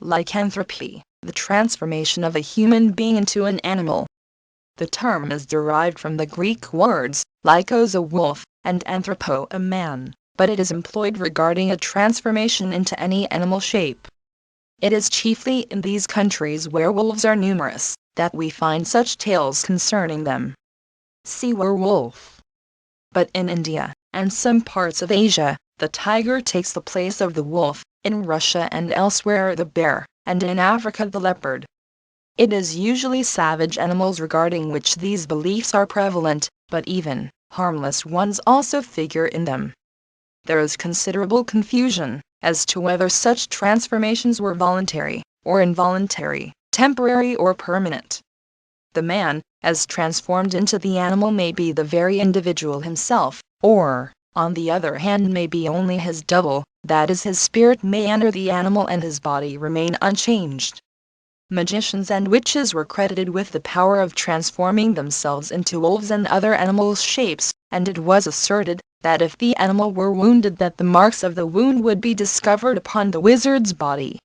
Lycanthropy, the transformation of a human being into an animal. The term is derived from the Greek words, lykos a wolf, and anthropo a man, but it is employed regarding a transformation into any animal shape. It is chiefly in these countries where wolves are numerous, that we find such tales concerning them. See werewolf. But in India, and some parts of Asia, the tiger takes the place of the wolf, in Russia and elsewhere the bear, and in Africa the leopard. It is usually savage animals regarding which these beliefs are prevalent, but even harmless ones also figure in them. There is considerable confusion as to whether such transformations were voluntary or involuntary, temporary or permanent. The man, as transformed into the animal, may be the very individual himself, or, on the other hand, may be only his double, that is, his spirit may enter the animal and his body remain unchanged. Magicians and witches were credited with the power of transforming themselves into wolves and other animals' shapes, and it was asserted that if the animal were wounded, that the marks of the wound would be discovered upon the wizard's body.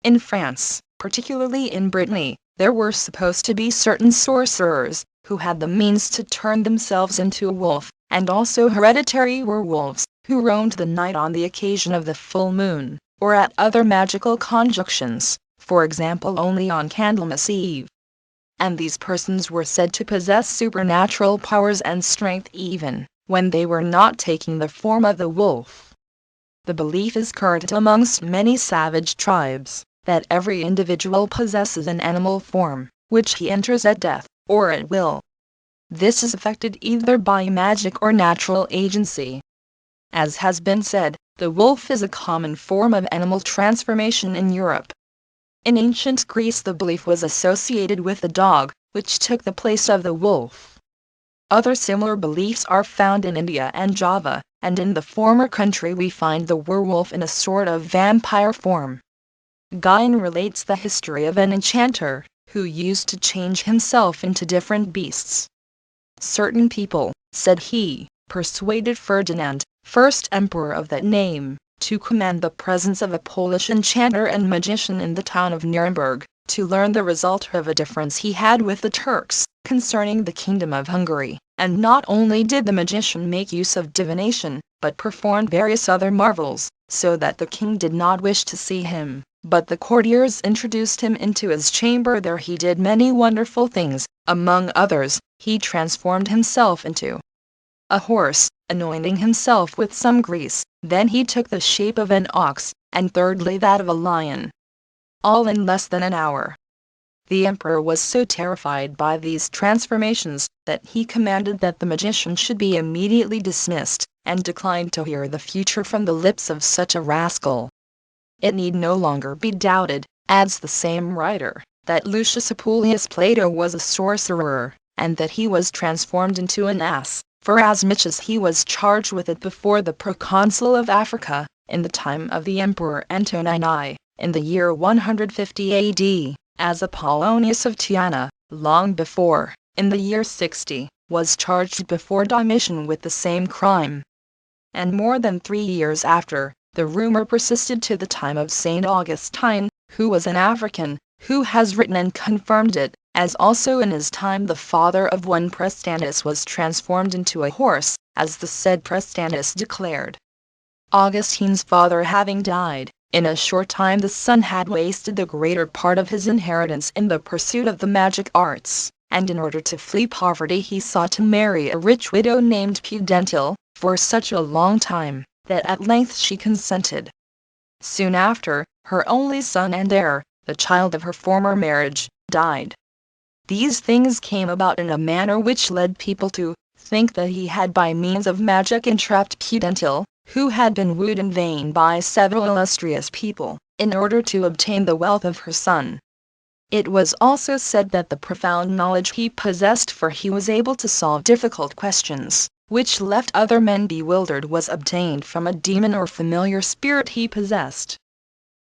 In France, particularly in Brittany, there were supposed to be certain sorcerers who had the means to turn themselves into a wolf, and also hereditary werewolves who roamed the night on the occasion of the full moon, or at other magical conjunctions, for example only on Candlemas Eve. And these persons were said to possess supernatural powers and strength even when they were not taking the form of the wolf. The belief is current amongst many savage tribes that every individual possesses an animal form, which he enters at death, or at will. This is effected either by magic or natural agency. As has been said, the wolf is a common form of animal transformation in Europe. In ancient Greece the belief was associated with the dog, which took the place of the wolf. Other similar beliefs are found in India and Java, and in the former country we find the werewolf in a sort of vampire form. Guyon relates the history of an enchanter, who used to change himself into different beasts. Certain people, said he, persuaded Ferdinand, first emperor of that name, to command the presence of a Polish enchanter and magician in the town of Nuremberg, to learn the result of a difference he had with the Turks, concerning the kingdom of Hungary, and not only did the magician make use of divination, but performed various other marvels, so that the king did not wish to see him, but the courtiers introduced him into his chamber. There he did many wonderful things, among others, he transformed himself into a horse, anointing himself with some grease, then he took the shape of an ox, and thirdly that of a lion. All in less than an hour. The emperor was so terrified by these transformations that he commanded that the magician should be immediately dismissed, and declined to hear the future from the lips of such a rascal. It need no longer be doubted, adds the same writer, that Lucius Apuleius Plato was a sorcerer, and that he was transformed into an ass, forasmuch as he was charged with it before the proconsul of Africa, in the time of the Emperor Antonini, in the year 150 AD, as Apollonius of Tyana, long before, in the year 60, was charged before Domitian with the same crime. And more than 3 years after, the rumor persisted to the time of St. Augustine, who was an African, who has written and confirmed it, as also in his time the father of one Prestanus was transformed into a horse, as the said Prestanus declared. Augustine's father having died, in a short time the son had wasted the greater part of his inheritance in the pursuit of the magic arts, and in order to flee poverty he sought to marry a rich widow named Pudentilla, for such a long time, that at length she consented. Soon after, her only son and heir, the child of her former marriage, died. These things came about in a manner which led people to think that he had by means of magic entrapped Pudentilla, who had been wooed in vain by several illustrious people, in order to obtain the wealth of her son. It was also said that the profound knowledge he possessed, for he was able to solve difficult questions, which left other men bewildered, was obtained from a demon or familiar spirit he possessed.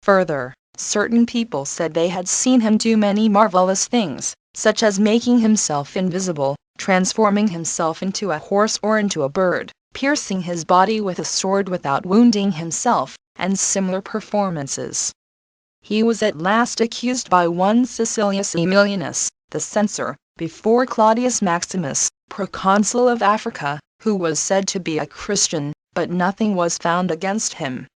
Further, certain people said they had seen him do many marvelous things, such as making himself invisible, transforming himself into a horse or into a bird, piercing his body with a sword without wounding himself, and similar performances. He was at last accused by one Caecilius Aemilianus, the censor, before Claudius Maximus, proconsul of Africa, who was said to be a Christian, but nothing was found against him.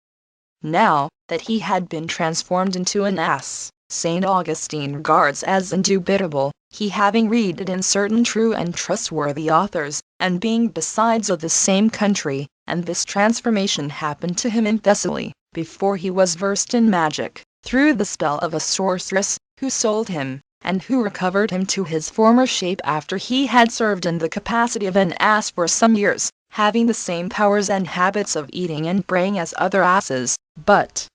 Now that he had been transformed into an ass, St. Augustine regards as indubitable, he having read it in certain true and trustworthy authors, and being besides of the same country, and this transformation happened to him in Thessaly, before he was versed in magic, through the spell of a sorceress, who sold him, and who recovered him to his former shape after he had served in the capacity of an ass for some years, having the same powers and habits of eating and braying as other asses, but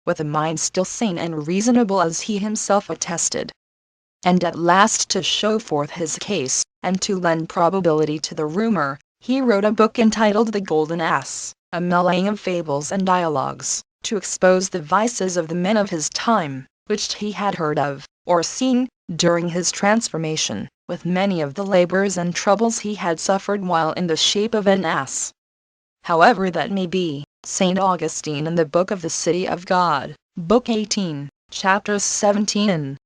with a mind still sane and reasonable as he himself attested. And at last, to show forth his case, and to lend probability to the rumor, he wrote a book entitled The Golden Ass, a melaying of fables and dialogues, to expose the vices of the men of his time, which he had heard of, or seen, during his transformation, with many of the labors and troubles he had suffered while in the shape of an ass. However that may be, St. Augustine in the Book of the City of God, Book 18, chapters 17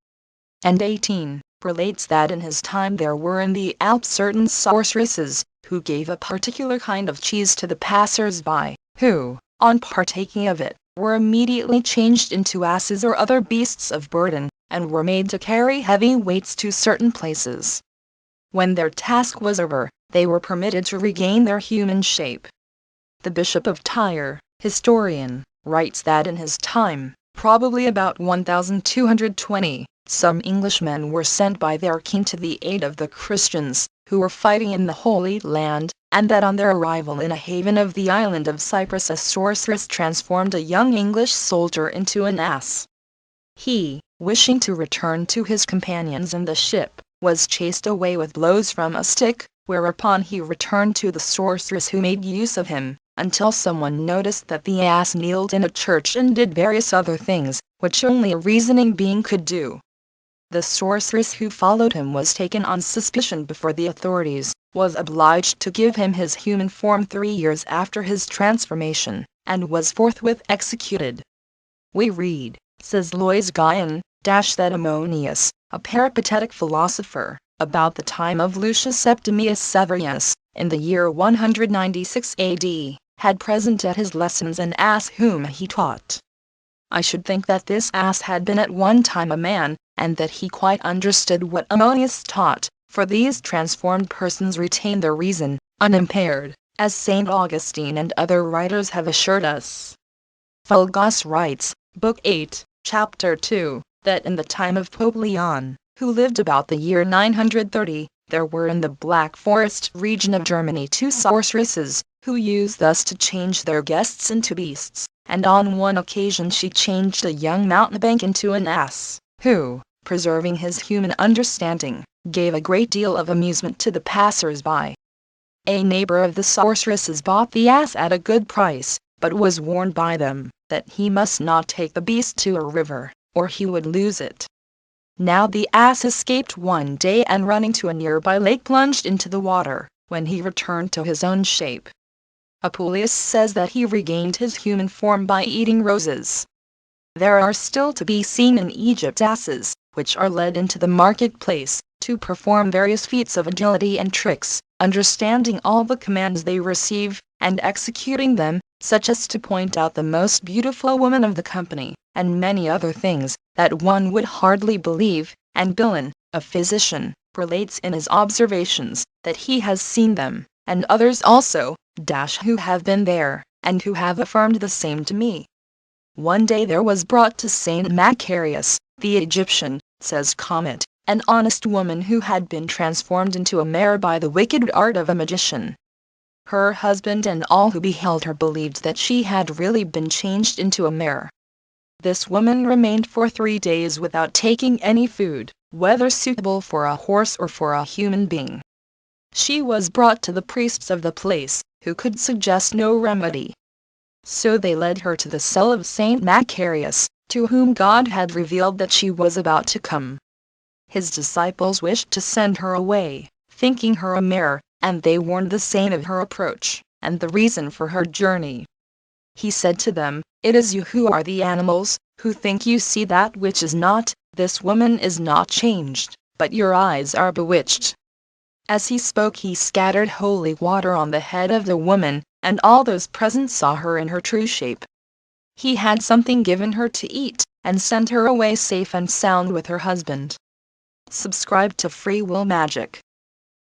and 18, relates that in his time there were in the Alps certain sorceresses, who gave a particular kind of cheese to the passers-by, who, on partaking of it, were immediately changed into asses or other beasts of burden, and were made to carry heavy weights to certain places. When their task was over, they were permitted to regain their human shape. The Bishop of Tyre, historian, writes that in his time, probably about 1220, some Englishmen were sent by their king to the aid of the Christians, who were fighting in the Holy Land, and that on their arrival in a haven of the island of Cyprus a sorceress transformed a young English soldier into an ass. He, wishing to return to his companions in the ship, was chased away with blows from a stick, whereupon he returned to the sorceress who made use of him, until someone noticed that the ass kneeled in a church and did various other things, which only a reasoning being could do. The sorceress who followed him was taken on suspicion before the authorities, was obliged to give him his human form 3 years after his transformation, and was forthwith executed. We read, says Lois Guion, that Ammonius, a peripatetic philosopher, about the time of Lucius Septimius Severus, in the year 196 AD, had present at his lessons an ass whom he taught. I should think that this ass had been at one time a man, and that he quite understood what Ammonius taught, for these transformed persons retain their reason, unimpaired, as St. Augustine and other writers have assured us. Fulgos writes, Book 8, Chapter 2, that in the time of Pope Leon, who lived about the year 930, there were in the Black Forest region of Germany 2 sorceresses, who used thus to change their guests into beasts, and on one occasion she changed a young mountebank into an ass, who, preserving his human understanding, gave a great deal of amusement to the passers-by. A neighbor of the sorceresses bought the ass at a good price, but was warned by them that he must not take the beast to a river, or he would lose it. Now the ass escaped one day and running to a nearby lake plunged into the water, when he returned to his own shape. Apuleius says that he regained his human form by eating roses. There are still to be seen in Egypt asses, which are led into the marketplace, to perform various feats of agility and tricks, understanding all the commands they receive, and executing them, such as to point out the most beautiful woman of the company, and many other things, that one would hardly believe, and Billen, a physician, relates in his observations, that he has seen them, and others also, who have been there, and who have affirmed the same to me. One day there was brought to St. Macarius, the Egyptian, says Comet, an honest woman who had been transformed into a mare by the wicked art of a magician. Her husband and all who beheld her believed that she had really been changed into a mare. This woman remained for 3 days without taking any food, whether suitable for a horse or for a human being. She was brought to the priests of the place, who could suggest no remedy. So they led her to the cell of St. Macarius, to whom God had revealed that she was about to come. His disciples wished to send her away, thinking her a mare, and they warned the saint of her approach, and the reason for her journey. He said to them, "It is you who are the animals, who think you see that which is not. This woman is not changed, but your eyes are bewitched." As he spoke he scattered holy water on the head of the woman, and all those present saw her in her true shape. He had something given her to eat, and sent her away safe and sound with her husband. Subscribe to Free Will Magic.